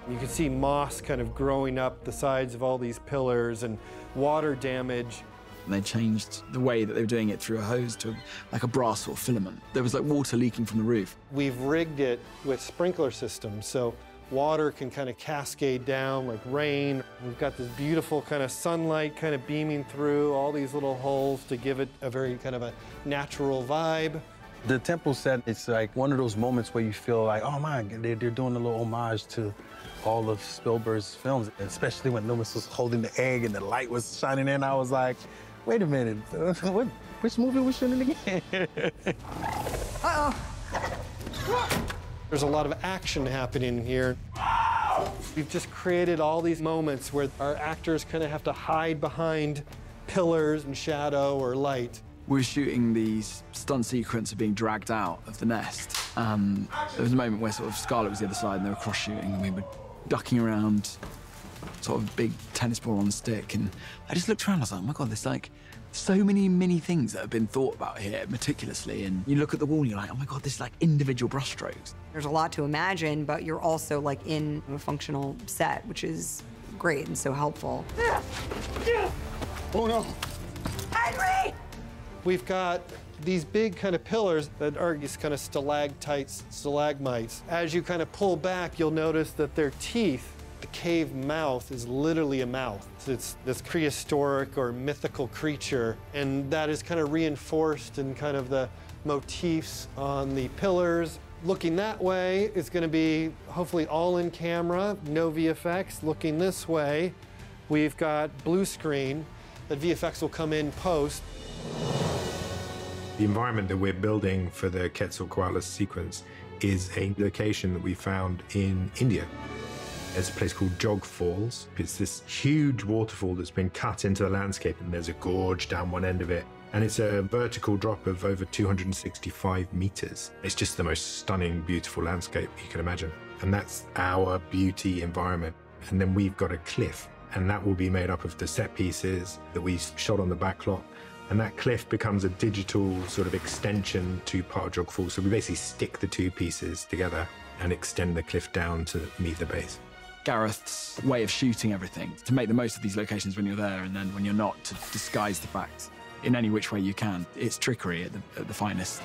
You can see moss kind of growing up the sides of all these pillars and water damage. And they changed the way that they were doing it through a hose to like a brass or filament. There was like water leaking from the roof. We've rigged it with sprinkler systems, so water can kind of cascade down like rain. We've got this beautiful kind of sunlight kind of beaming through all these little holes to give it a very kind of a natural vibe. The temple set, it's like one of those moments where you feel like, oh my, they're doing a little homage to all of Spielberg's films, especially when Loomis was holding the egg and the light was shining in. I was like, wait a minute, which movie was shooting again? Uh-oh. There's a lot of action happening here. We've just created all these moments where our actors kind of have to hide behind pillars and shadow or light. We were shooting these stunt sequence of being dragged out of the nest. There was a moment where sort of Scarlett was the other side and they were cross shooting and we were ducking around sort of big tennis ball on a stick. And I just looked around, I was like, oh my God, there's like so many things that have been thought about here meticulously. And you look at the wall and you're like, oh my God, there's like individual brushstrokes. There's a lot to imagine, but you're also like in a functional set, which is great and so helpful. Oh no. Henry! We've got these big kind of pillars that are these kind of stalactites, stalagmites. As you kind of pull back, you'll notice that their teeth, the cave mouth, is literally a mouth. It's this prehistoric or mythical creature, and that is kind of reinforced in kind of the motifs on the pillars. Looking that way is going to be hopefully all in camera, no VFX. Looking this way, we've got blue screen. The VFX will come in post. The environment that we're building for the Quetzalcoatl sequence is a location that we found in India. There's a place called Jog Falls. It's this huge waterfall that's been cut into the landscape, and there's a gorge down one end of it. And it's a vertical drop of over 265 meters. It's just the most stunning, beautiful landscape you can imagine. And that's our beauty environment. And then we've got a cliff, and that will be made up of the set pieces that we shot on the backlot. And that cliff becomes a digital sort of extension to part of Jog Falls. So we basically stick the two pieces together and extend the cliff down to meet the base. Gareth's way of shooting everything, to make the most of these locations when you're there, and then when you're not, to disguise the fact in any which way you can. It's trickery at the finest.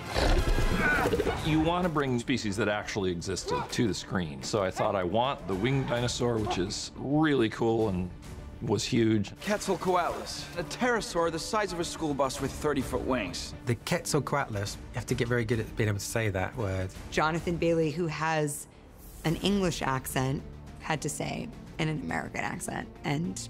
You want to bring species that actually existed to the screen. So I thought I want the winged dinosaur, which is really cool and was huge. Quetzalcoatlus, a pterosaur the size of a school bus with 30-foot wings. The Quetzalcoatlus, you have to get very good at being able to say that word. Jonathan Bailey, who has an English accent, had to say in an American accent, and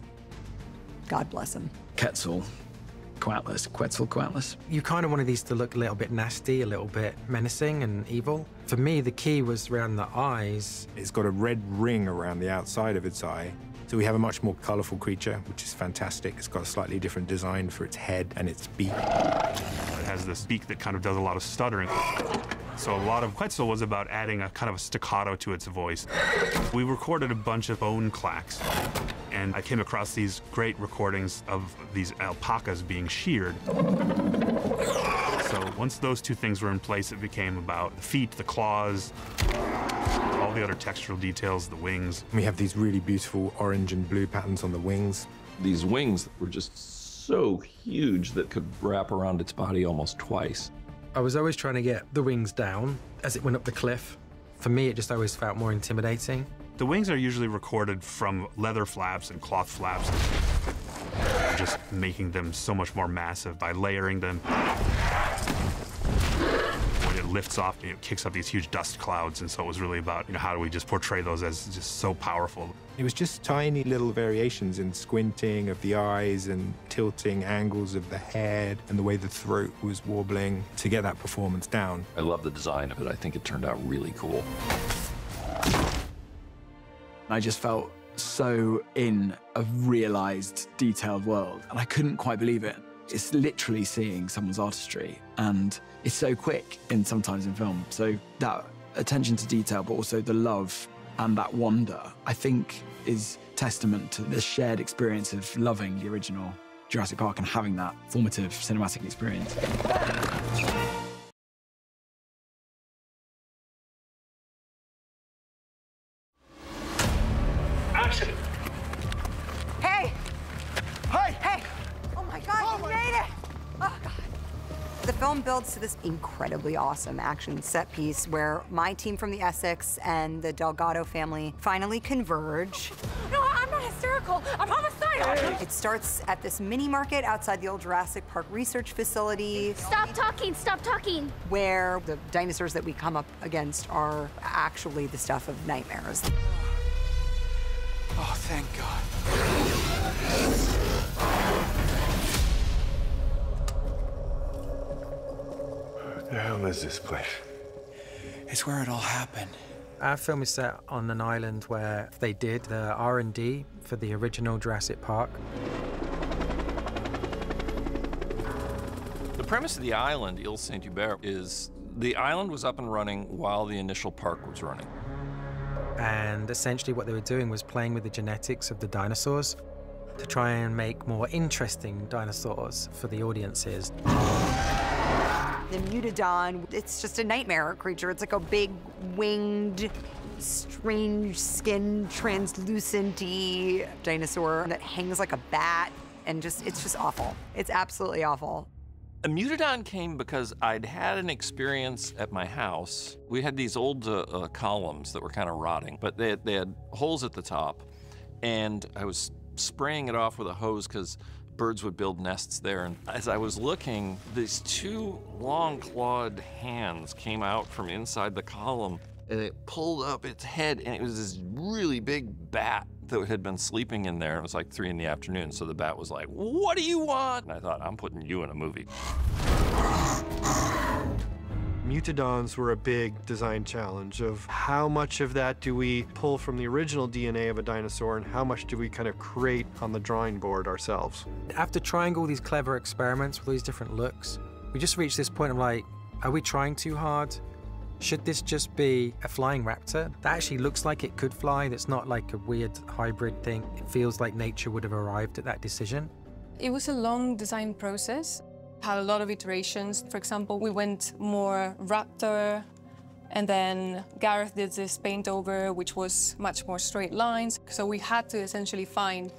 God bless him. Quetzalcoatlus. You kind of wanted these to look a little bit nasty, a little bit menacing and evil. For me, the key was around the eyes. It's got a red ring around the outside of its eye. So we have a much more colorful creature, which is fantastic. It's got a slightly different design for its head and its beak. It has this beak that kind of does a lot of stuttering. So a lot of Quetzal was about adding a kind of a staccato to its voice. We recorded a bunch of bone clacks, and I came across these great recordings of these alpacas being sheared. So once those two things were in place, it became about the feet, the claws, all the other textural details, the wings. We have these really beautiful orange and blue patterns on the wings. These wings were just so huge that could wrap around its body almost twice. I was always trying to get the wings down as it went up the cliff. For me, it just always felt more intimidating. The wings are usually recorded from leather flaps and cloth flaps, just making them so much more massive by layering them. When it lifts off, it kicks up these huge dust clouds, and so it was really about, how do we just portray those as just so powerful. It was just tiny little variations in squinting of the eyes and tilting angles of the head and the way the throat was wobbling to get that performance down. I love the design of it. I think it turned out really cool. I just felt so in a realized, detailed world, and I couldn't quite believe it. It's literally seeing someone's artistry, and it's so quick sometimes in film. So that attention to detail, but also the love and that wonder, I think, is testament to the shared experience of loving the original Jurassic Park and having that formative cinematic experience. Action! Hey! Hey! Hey! Oh my God, you made it! Oh God. The film builds to this incredibly awesome action set piece where my team from the Essex and the Delgado family finally converge. No, I'm not hysterical. I'm homicidal. It starts at this mini market outside the old Jurassic Park research facility. Stop talking, stop talking. Where the dinosaurs that we come up against are actually the stuff of nightmares. Oh, thank God. What the hell is this place? It's where it all happened. Our film is set on an island where they did the R&D for the original Jurassic Park. The premise of the island, Ile Saint-Hubert, is the island was up and running while the initial park was running. And essentially what they were doing was playing with the genetics of the dinosaurs to try and make more interesting dinosaurs for the audiences. The Mutodon, it's just a nightmare creature. It's like a big winged, strange skin, translucent-y dinosaur that hangs like a bat, and it's just awful. It's absolutely awful. A Mutodon came because I'd had an experience at my house. We had these old columns that were kind of rotting, but they had holes at the top, and I was spraying it off with a hose because birds would build nests there. And as I was looking, these two long-clawed hands came out from inside the column, and it pulled up its head, and it was this really big bat that had been sleeping in there. It was like 3 in the afternoon, so the bat was like, "What do you want?" And I thought, I'm putting you in a movie. Mutodons were a big design challenge of how much of that do we pull from the original DNA of a dinosaur and how much do we kind of create on the drawing board ourselves. After trying all these clever experiments with all these different looks, we just reached this point of like, are we trying too hard? Should this just be a flying raptor that actually looks like it could fly, that's not like a weird hybrid thing? It feels like nature would have arrived at that decision. It was a long design process. Had a lot of iterations. For example, we went more raptor, and then Gareth did this paint over, which was much more straight lines. So we had to essentially find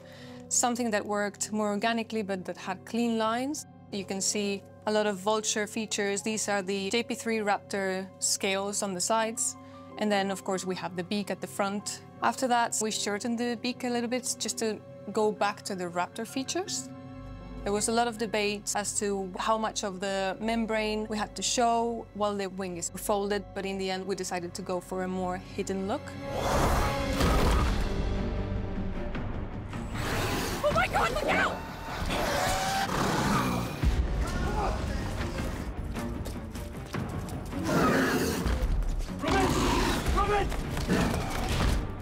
something that worked more organically, but that had clean lines. You can see a lot of vulture features. These are the JP3 raptor scales on the sides. And then, of course, we have the beak at the front. After that, we shortened the beak a little bit just to go back to the raptor features. There was a lot of debate as to how much of the membrane we had to show while the wing is folded, but in the end we decided to go for a more hidden look. Oh my God, look out!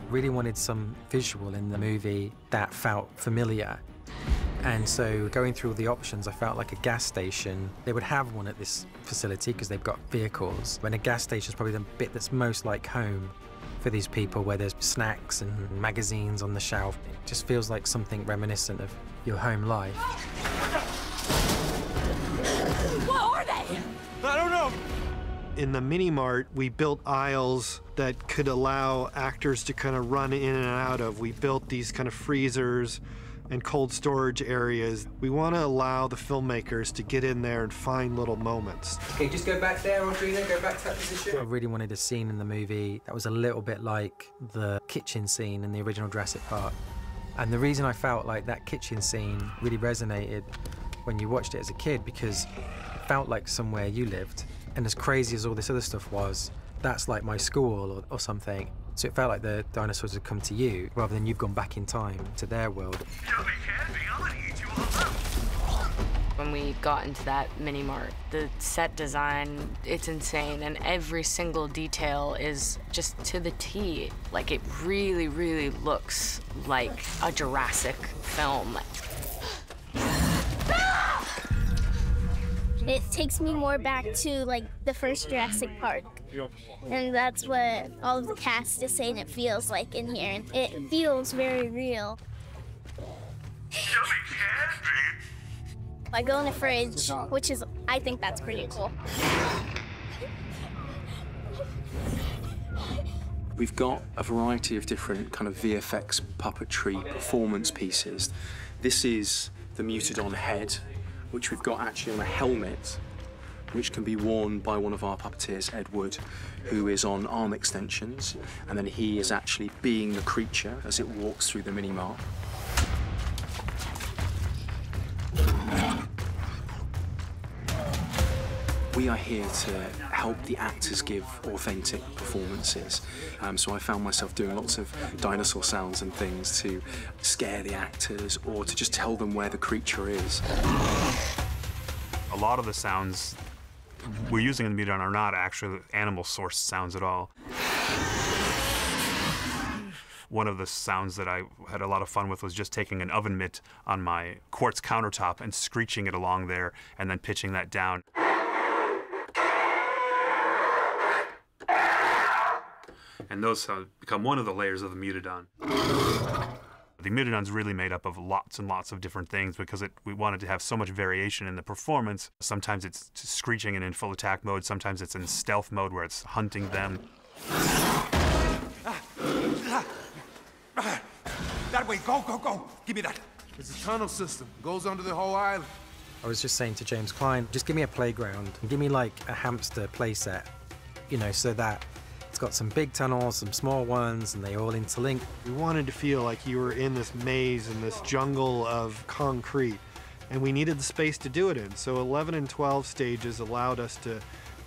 Really wanted some visual in the movie that felt familiar. And so going through all the options, I felt like a gas station. They would have one at this facility because they've got vehicles. And a gas station is probably the bit that's most like home for these people, where there's snacks and magazines on the shelf. It just feels like something reminiscent of your home life. What are they? I don't know. In the Mini-Mart, we built aisles that could allow actors to kind of run in and out of. We built these kind of freezers and cold storage areas. We want to allow the filmmakers to get in there and find little moments. Okay, just go back there, Audrina, go back to that position. I really wanted a scene in the movie that was a little bit like the kitchen scene in the original Jurassic Park. And the reason I felt like that kitchen scene really resonated when you watched it as a kid, because it felt like somewhere you lived. And as crazy as all this other stuff was, that's like my school or something. So it felt like the dinosaurs had come to you, rather than you've gone back in time to their world. When we got into that Mini-Mart, the set design, it's insane, and every single detail is just to the T. Like, it really, really looks like a Jurassic film. It takes me more back to, like, the first Jurassic Park. And that's what all of the cast is saying it feels like in here. And it feels very real. I go in the fridge, which is, I think that's pretty cool. We've got a variety of different kind of VFX puppetry performance pieces. This is the Mutadon head, which we've got actually on a helmet, which can be worn by one of our puppeteers, Ed Wood, who is on arm extensions, and then he is actually being the creature as it walks through the Mini-Mart. We are here to help the actors give authentic performances. So I found myself doing lots of dinosaur sounds and things to scare the actors or to just tell them where the creature is. A lot of the sounds we're using in the Mutadon are not actually animal-sourced sounds at all. One of the sounds that I had a lot of fun with was just taking an oven mitt on my quartz countertop and screeching it along there and then pitching that down. And those have become one of the layers of the Mutadon. The Mutadon's really made up of lots and lots of different things because we wanted to have so much variation in the performance. Sometimes it's screeching and in full attack mode, sometimes it's in stealth mode where it's hunting them. That way, go, go, go. Give me that. It's a tunnel system. Goes under the whole island. I was just saying to James Cline, just give me a playground and give me like a hamster playset, you know, so that it's got some big tunnels, some small ones, and they all interlink. We wanted to feel like you were in this maze, in this jungle of concrete, and we needed the space to do it in. So 11 and 12 stages allowed us to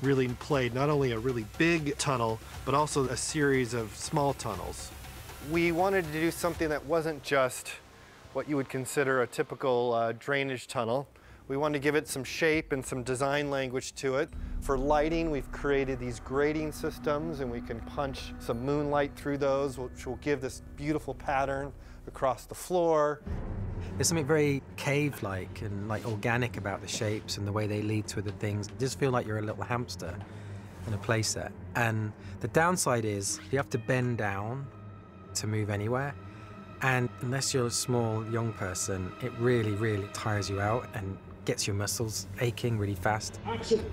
really play not only a really big tunnel, but also a series of small tunnels. We wanted to do something that wasn't just what you would consider a typical drainage tunnel. We wanted to give it some shape and some design language to it. For lighting, we've created these grating systems, and we can punch some moonlight through those, which will give this beautiful pattern across the floor. There's something very cave-like and like organic about the shapes and the way they lead to other things. You just feel like you're a little hamster in a playset. And the downside is you have to bend down to move anywhere. And unless you're a small, young person, it really, really tires you out and gets your muscles aching really fast. Action.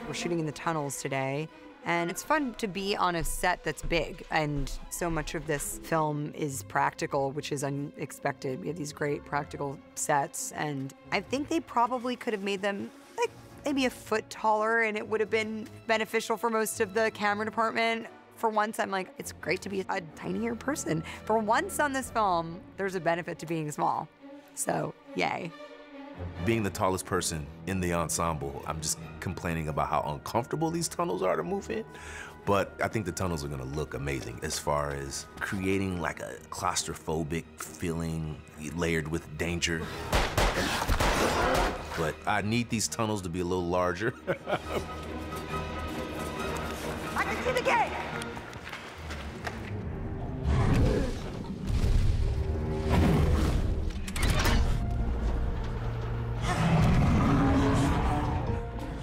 We're shooting in the tunnels today, and it's fun to be on a set that's big, and so much of this film is practical, which is unexpected. We have these great practical sets, and I think they probably could have made them like maybe a foot taller, and it would have been beneficial for most of the camera department. For once, I'm like, it's great to be a tinier person. For once on this film, there's a benefit to being small. So, yay. Being the tallest person in the ensemble, I'm just complaining about how uncomfortable these tunnels are to move in. But I think the tunnels are gonna look amazing as far as creating like a claustrophobic feeling layered with danger. But I need these tunnels to be a little larger. I can see the gate!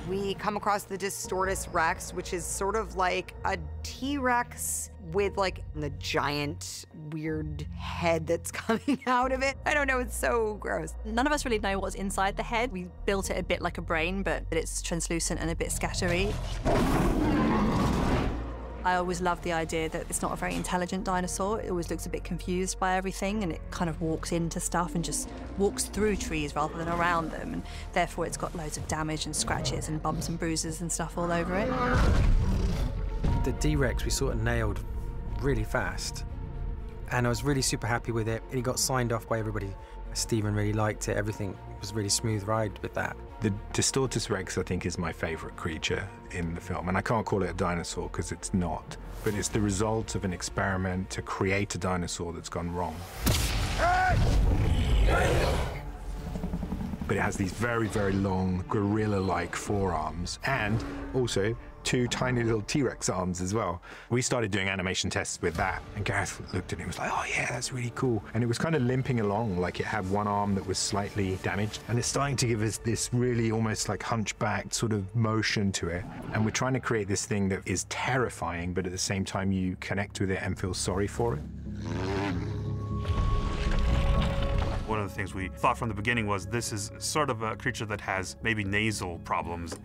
We come across the Distortus Rex, which is sort of like a T-Rex with like the giant weird head that's coming out of it. I don't know, it's so gross. None of us really know what's inside the head. We built it a bit like a brain, but it's translucent and a bit scattery. I always love the idea that it's not a very intelligent dinosaur. It always looks a bit confused by everything, and it kind of walks into stuff and just walks through trees rather than around them, and therefore it's got loads of damage and scratches and bumps and bruises and stuff all over it. The D-Rex we sort of nailed really fast, and I was really super happy with it. It got signed off by everybody. Stephen really liked it. Everything was a really smooth ride with that. The Distortus Rex, I think, is my favorite creature in the film, and I can't call it a dinosaur because it's not, but it's the result of an experiment to create a dinosaur that's gone wrong. But it has these very, very long gorilla-like forearms, and also 2 tiny little T-Rex arms as well. We started doing animation tests with that, and Gareth looked at it and was like, oh yeah, that's really cool. And it was kind of limping along, like it had one arm that was slightly damaged, and it's starting to give us this really almost like hunchbacked sort of motion to it. And we're trying to create this thing that is terrifying, but at the same time you connect with it and feel sorry for it. One of the things we thought from the beginning was this is sort of a creature that has maybe nasal problems.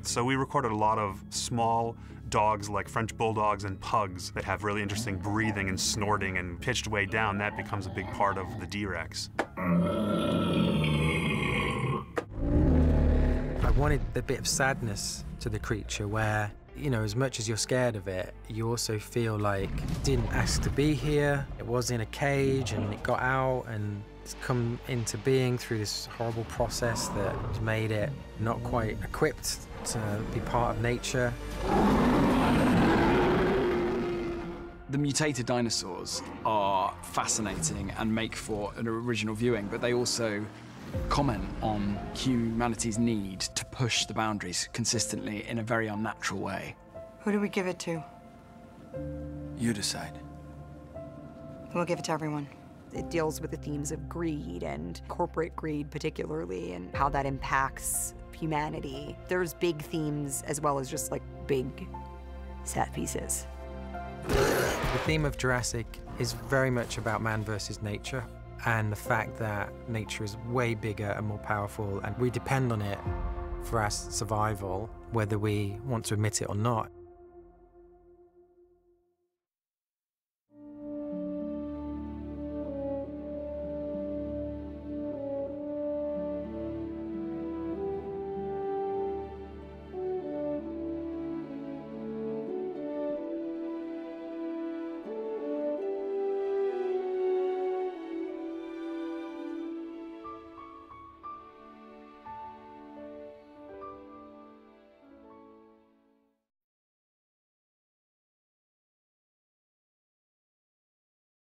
So we recorded a lot of small dogs like French bulldogs and pugs that have really interesting breathing and snorting and pitched way down. That becomes a big part of the D-Rex. I wanted the bit of sadness to the creature where, you know, as much as you're scared of it, you also feel like it didn't ask to be here. It was in a cage and it got out and it's come into being through this horrible process that has made it not quite equipped to be part of nature. The mutated dinosaurs are fascinating and make for an original viewing, but they also comment on humanity's need to push the boundaries consistently in a very unnatural way. Who do we give it to? You decide. We'll give it to everyone. It deals with the themes of greed and corporate greed particularly, and how that impacts humanity. There's big themes as well as just like big set pieces. The theme of Jurassic is very much about man versus nature, and the fact that nature is way bigger and more powerful, and we depend on it for our survival, whether we want to admit it or not.